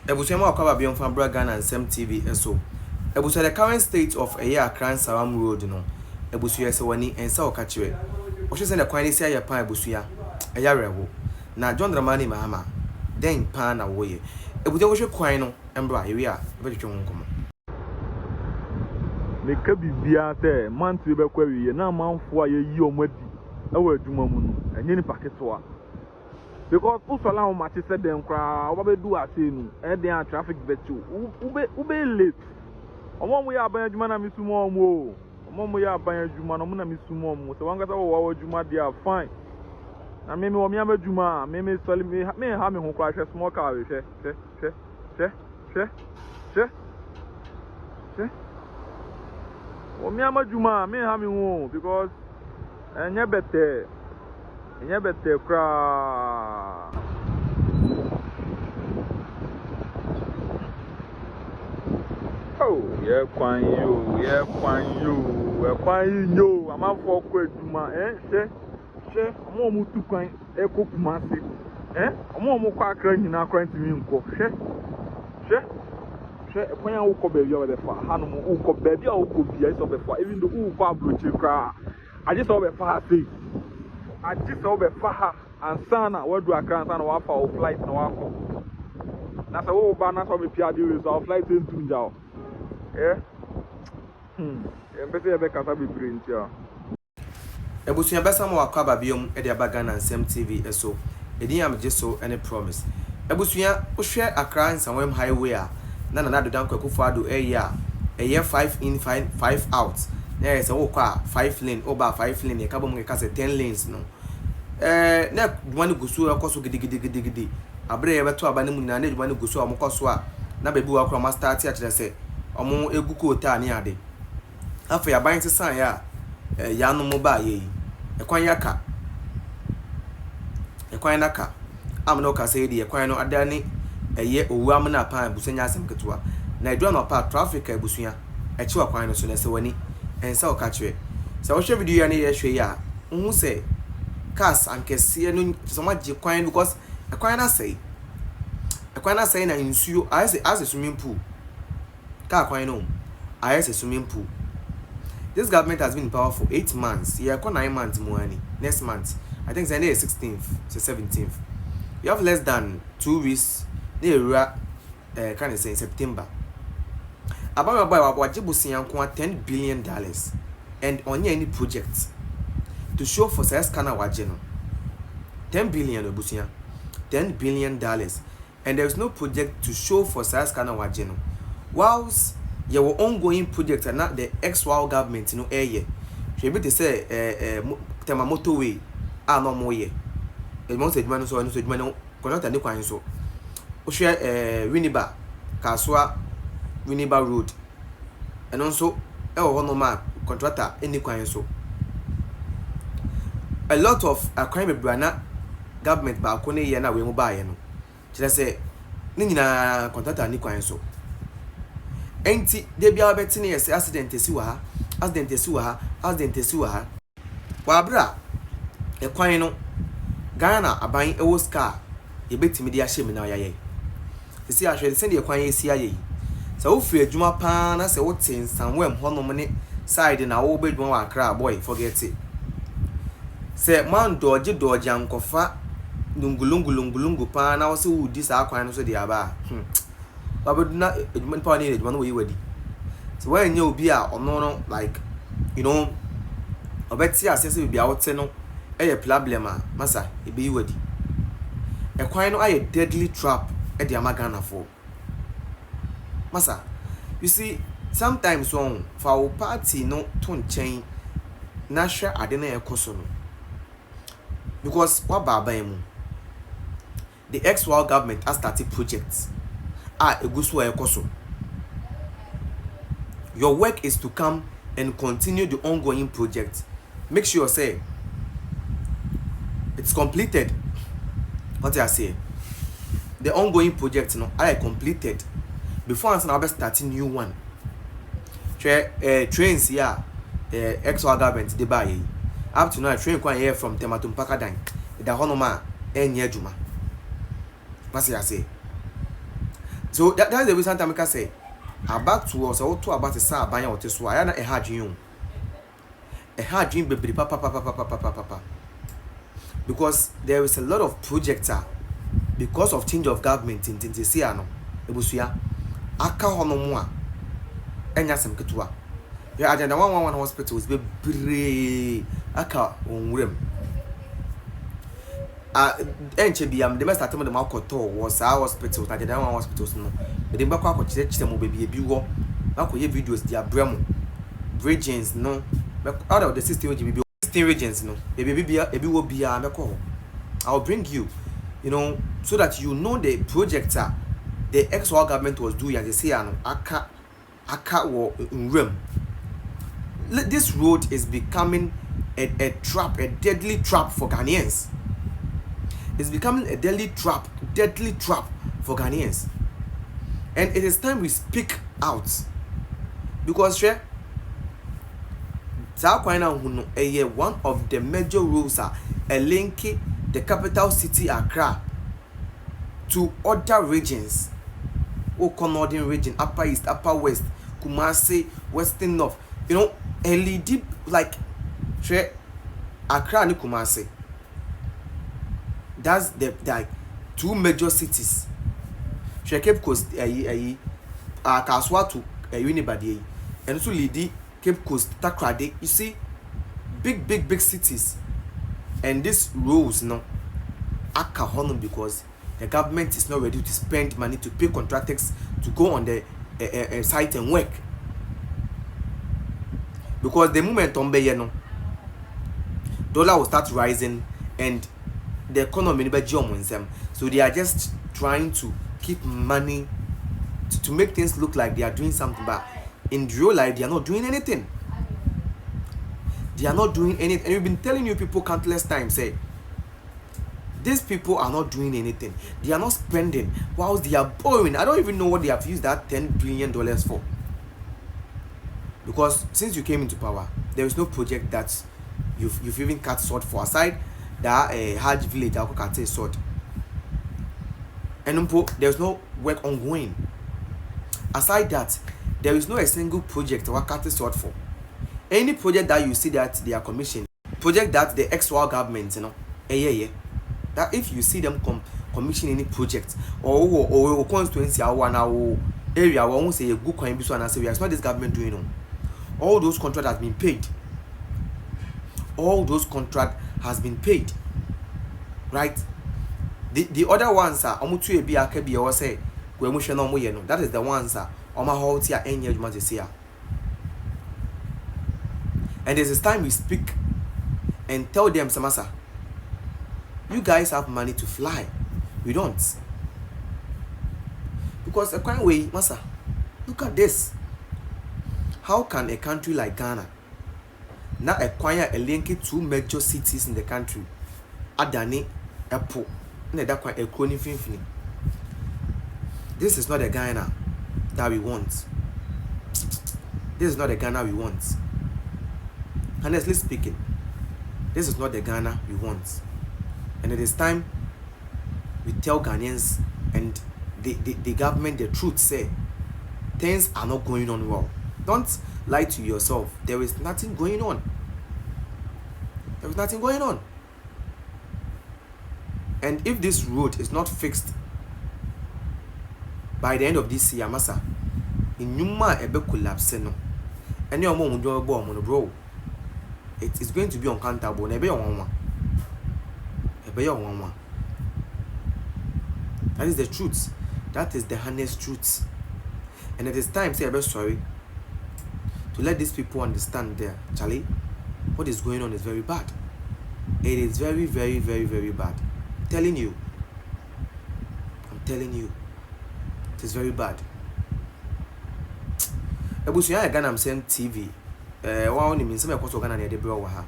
Ebusua akwa biom from Ghanaians TV so. Ebusua the current state of Ay3huu Nsawam road no. Ebusua se wani ensa okachire. Ohwe se na kwan ni sia ya pan ebusua. Eya rewo. Na John Dramani Mahama. Den pan na woye. Ebusua wo hwe kwan no embra yewe a ebetwetwe nkomo. Me ka bibia se mantri be kwa wiye na manfo a yeyi omadi ewa adwuma mu no enye ni paketo because usola ho machi se den kra obabedu ase nu e den traffic betu ube late omo ya aban adwuma na misumo omo ya aban adwuma no na misumo omo se wanga se wo adwuma dia fine na me wo mi amadwuma me soli me ha me ho kra hwe small car we hwe Omi amadwuma me ha me ho because enye bete kra oh ye kwan yo amafo ko adwuma she omo mu tu kwan ekopumase omo kwa akra nyina kwan timi nko when you go baby over the far, Hanumo, who go baby or who go be over far, even though who go blue cry. I just over far say, I just over far and sana, what do I can't and what for flight no one. That's a whole banner for me, Pierre, is our flight in Tunjao. Better because I be print here. Ebusua besa mo akwa biom e de Ghanaians TV so. Edi am jeso any promise. Ebusua wo hwe Ay3huu Nsawam highway a na do dan kwakufo ado eya 5 in 5 out na yesa wo kwa 5 lane over 5 lane ka bom ka se 10 lanes no na dwani gusu akoso gidi abre ye beto aba ne mu na dwani gusu amokoso a na bebi wa kro ma start a kire se omo eguko ota ni ade afa ya ban sesan ya ya no mo ba ye ekwan yaka ekwan naka amno ka se di ekwan no adani eye owu amna pan busanya asem ketua na edwa no pa traffic ebusua echiwa kwan no so na se wani ensa okachwe se wo hwe video ya ne ye hwe ya hu se cars ankese no so ma je kwan because ekwan na say na insuo as a swimming pool ka kwan no as a swimming pool. This government has been in power for 8 months. Yeah, 9 months more next month I think Sunday is 16th to 17th. You have less than 2 weeks. Can I say September? About boy wajibusian kwa $10 billion and on any project to show for size kana wajeno. $10 billion obusian. $10 billion and there is no project to show for size kana wajeno. Whilst your ongoing project and not the Ay3huu government no eye. She be to say tema motorway no more ye. E mo se dwanu so dwanu konata ne kwan so. Ohwe Winiba Kaswa Winiba road and also hono ma contractor any kwan so a lot of crime brana government ba ko ne ye na we mu ba ye no kire se ni nyina contractor ni kwan so enti de bia beti ne yes accident esi wa wa bra e kwan no Ghana aban ewo ska ye betimi de ahye me na yaye si ahwe se de kwan ye si aye se wo fi adwuma pa na se wo tin sanwem honom ne side na wo bedwuma wa Accra boy forget it se man doje ankofa nungulungu pa na wo se wo di sa kwan no so de aba babedu na adwuma pa ne adwuma no wo yi wadi se wo anya obi a ono no like you know obeti asese bia wo te no eye problem a masa e be yi wadi e kwan no aye deadly trap e de amagana for masa you see sometimes on for our party no to nchen na hwe ade na ekoso no because what baba mu the Ay3huu government has started projects egusu ekoso. Your work is to come and continue the ongoing project. Make sure say it's completed. What I say, the ongoing project are completed before I be starting new one. Trains here, Ay3huu government they buy up to now. Train kwan here from Tematum Pakadan. The honoma enye juma. What I say, So that's the reason I say about to us or to about the sa banya or so I na a hard dream baby papa because there is a lot of projects because of change of government in Tintisiano ebusuya aka hono mu a enya sem ketua ya agenda 111 hospitals be bre aka onwurem enche biam the best attempt dem akoto was our hospitals agenda 111 hospitals no dem ba kwa akọchire mo baby ebi wo akoye videos dia bremo regions no out of the 16 regions no ebi wo bia meko I'll bring you so that you know the project the ex-war government was doing as they say aka wo nrem. This road is becoming a trap, a deadly trap for Ghanaians. It's becoming a deadly trap for Ghanaians. And it is time we speak out. Because one of the major rules are linking the capital city Accra to other regions. Northern region, Upper East, Upper West, Kumasi, Western North. LED like Accra and Kumasi. That's the like two major cities. Cape Coast, Kaswa to Unibadi, and also Lidi, Cape Coast, Takrade. You see, big cities, and these rules akahono because the government is not ready to spend money to pay contractors to go on the site and work. Because the moment dollar will start rising and the economy will be them. So they are just trying to keep money to make things look like they are doing something, but in real life they are not doing anything. They are not doing anything. And we've been telling you people countless times, say these people are not doing anything. They are not spending whilst they are borrowing. I don't even know what they have used that $10 billion for. Because since you came into power, there is no project that you've even cut short for, aside that Hajj village I cut short. And there's no work ongoing. Aside that, there is no a single project or cut short for. Any project that you see that they are commissioned, project that the ex-war government, that if you see them commission any project or constituency or area where won't say a good coin and say it's not this government doing on. All those contracts has been paid. All those contract has been paid. Right? The other ones are omutu ebi akabi or say we mushe no moye no. That is the ones are oma holtia enye juma say. And there's this time we speak and tell them, Samasa, you guys have money to fly. We don't. Because a kind way, Masa, look at this. How can a country like Ghana now acquire a link to two major cities in the country? Adani, Epo, and a crony finfini. This is not a Ghana that we want. This is not the Ghana we want. Honestly speaking, this is not the Ghana we want. And it is time we tell Ghanaians and the government the truth, say things are not going on well. Don't lie to yourself. There is nothing going on. There is nothing going on. And if this road is not fixed by the end of this year, Masa, in Numa ebe collapse no. Any of them will do bro. It is going to be uncountable. That is the truth. That is the honest truth. And it is time, say, I'm sorry, to let these people understand there, Charlie, what is going on is very bad. It is very, very, very, very bad. I'm telling you. It is very bad. Ebusuya Ghana I'm saying TV. Wa oni min se me kwaso Ghana na de bro wa ha.